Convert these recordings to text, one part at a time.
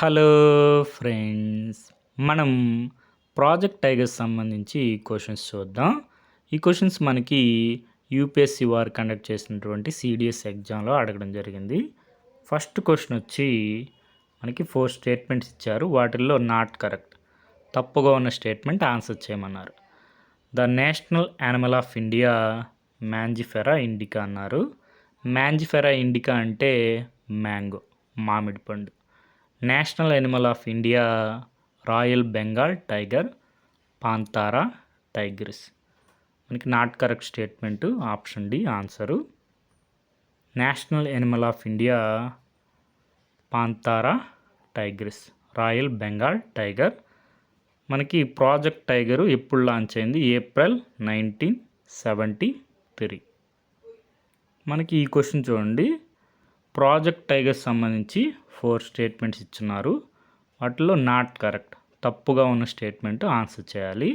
Hello friends, మనం project tigers సంబంధించి questions చూద్దాం. ఈ క్వశ్చన్స్ మనకి యూపీఎస్సీ వారు కండక్ట్ చేసినటువంటి సిడిఎస్ ఎగ్జామ్లో అడగడం జరిగింది. ఫస్ట్ క్వశ్చన్ వచ్చి మనకి 4 స్టేట్మెంట్స్ ఇచ్చారు. వాటిల్లో నాట్ కరెక్ట్, తప్పుగా ఉన్న స్టేట్మెంట్ ఆన్సర్ చేయమన్నారు. The national animal of India mangifera indica అన్నారు. మ్యాంజిఫెరా ఇండికా అంటే మ్యాంగో, మామిడి పండు. National animal of India royal Bengal tiger, panthera tigers. మనకి not correct statement option D answer. National animal of India panthera tigers, royal Bengal tiger. మనకి project tiger ఎప్పుడు launch అయింది? April 1973. మనకి ఈ క్వశ్చన్ చూడండి, ప్రాజెక్ట్ టైగర్ సంబంధించి 4 స్టేట్మెంట్స్ ఇచ్చున్నారు. వాటిలో నాట్ కరెక్ట్, తప్పుగా ఉన్న స్టేట్మెంట్ ఆన్సర్ చేయాలి.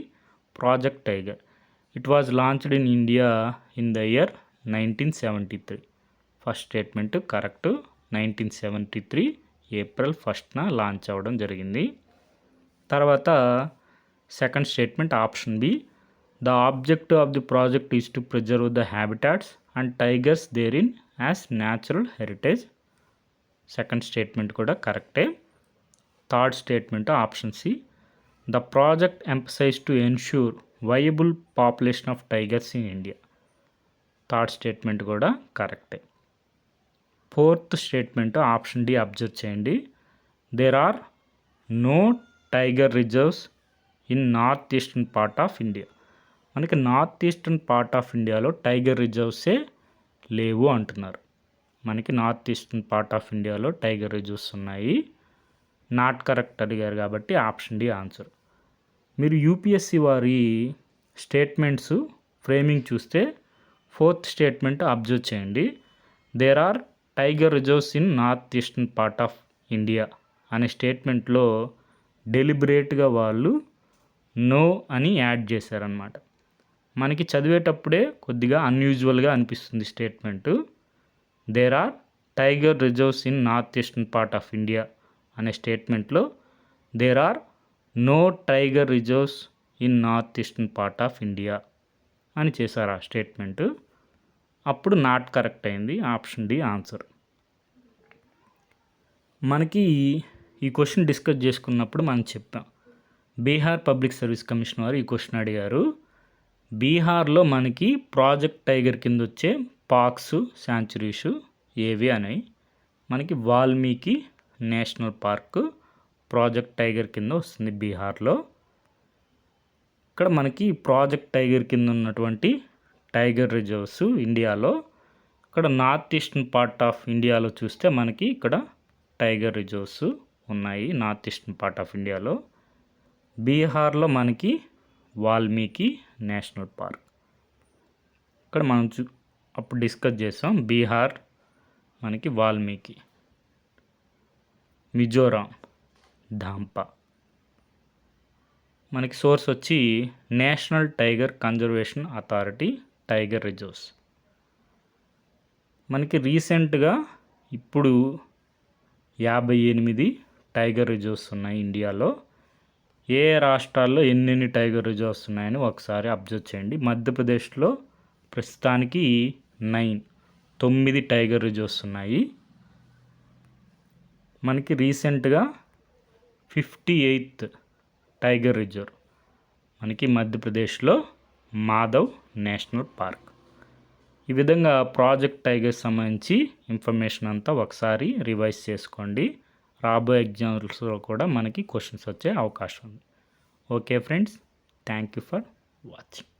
Project tiger it was launched in India in the year 1973. First statement correct. 1973 April 1న లాంచ్ అవ్వడం జరిగింది. తర్వాత second statement option B, the objective of the project is to preserve the habitats and tigers there in as natural heritage. Second statement కూడా కరెక్టే. Third statement option C, the project emphasize to ensure viable population of tigers in India. Third statement కూడా కరెక్టే. Fourth statement option D observe చేయండి, there are no tiger reserves in north eastern part of India. మనకి north eastern part of ఇండియాలో tiger రిజర్వ్సే లేవు అంటున్నారు. మనకి north eastern part of ఇండియాలో టైగర్ రిజర్వ్స్ ఉన్నాయి. నాట్ కరెక్ట్ అడిగారు కాబట్టి ఆప్షన్ డి ఆన్సర్. మీరు యూపీఎస్సీ వారి స్టేట్మెంట్స్ ఫ్రేమింగ్ చూస్తే ఫోర్త్ స్టేట్మెంట్ అబ్జర్వ్ చేయండి, there are tiger reserves in north eastern part of India అనే స్టేట్మెంట్లో డెలిబరేట్గా వాళ్ళు నో అని యాడ్ చేశారనమాట. మనకి చదివేటప్పుడే కొద్దిగా అన్యూజువల్గా అనిపిస్తుంది statement. There are tiger reserves in north eastern part of India అనే స్టేట్మెంట్లో there are no tiger reserves in north eastern part of India అని చేశారు ఆ స్టేట్మెంటు. అప్పుడు నాట్ కరెక్ట్ అయింది. Option D answer. మనకి ఈ క్వశ్చన్ డిస్కస్ చేసుకున్నప్పుడు మనం చెప్పాం, బీహార్ పబ్లిక్ సర్వీస్ కమిషన్ వారు ఈ క్వశ్చన్ అడిగారు. బీహార్లో మనకి ప్రాజెక్ట్ టైగర్ కింద వచ్చే పార్క్స్, శాంచురీస్ ఏవి అనేవి. మనకి Valmiki national park project tiger కింద వస్తుంది బీహార్లో. ఇక్కడ మనకి ప్రాజెక్ట్ టైగర్ కింద ఉన్నటువంటి టైగర్ రిజర్వ్స్ ఇండియాలో, ఇక్కడ నార్త్ ఈస్టర్న్ పార్ట్ ఆఫ్ ఇండియాలో చూస్తే మనకి ఇక్కడ టైగర్ రిజర్వ్స్ ఉన్నాయి నార్త్ ఈస్టర్న్ పార్ట్ ఆఫ్ ఇండియాలో. బీహార్లో మనకి వాల్మీకి నేషనల్ పార్క్. ఇక్కడ మనం అప్పుడు డిస్కస్ చేసాం, బీహార్ మనకి వాల్మీకి, మిజోరాం ధాంపా. మనకి సోర్స్ వచ్చి national tiger conservation authority tiger reserves. మనకి రీసెంట్గా ఇప్పుడు 58 టైగర్ రిజర్వ్స్ ఉన్నాయి ఇండియాలో. ఏ రాష్ట్రాల్లో ఎన్నెన్ని టైగర్ రిజర్వ్స్ ఉన్నాయని ఒకసారి అబ్జర్వ్ చేయండి. మధ్యప్రదేశ్లో ప్రస్తుతానికి 9 టైగర్ రిజర్వ్స్ ఉన్నాయి. మనకి రీసెంట్గా 58th టైగర్ రిజర్వ్ మనకి మధ్యప్రదేశ్లో మాధవ్ నేషనల్ పార్క్. ఈ విధంగా ప్రాజెక్ట్ టైగర్ సంబంధించి ఇన్ఫర్మేషన్ అంతా ఒకసారి రివైజ్ చేసుకోండి. రాబోయే ఎగ్జామ్స్లో కూడా మనకి క్వశ్చన్స్ వచ్చే అవకాశం ఉంది. Okay friends, thank you for watching.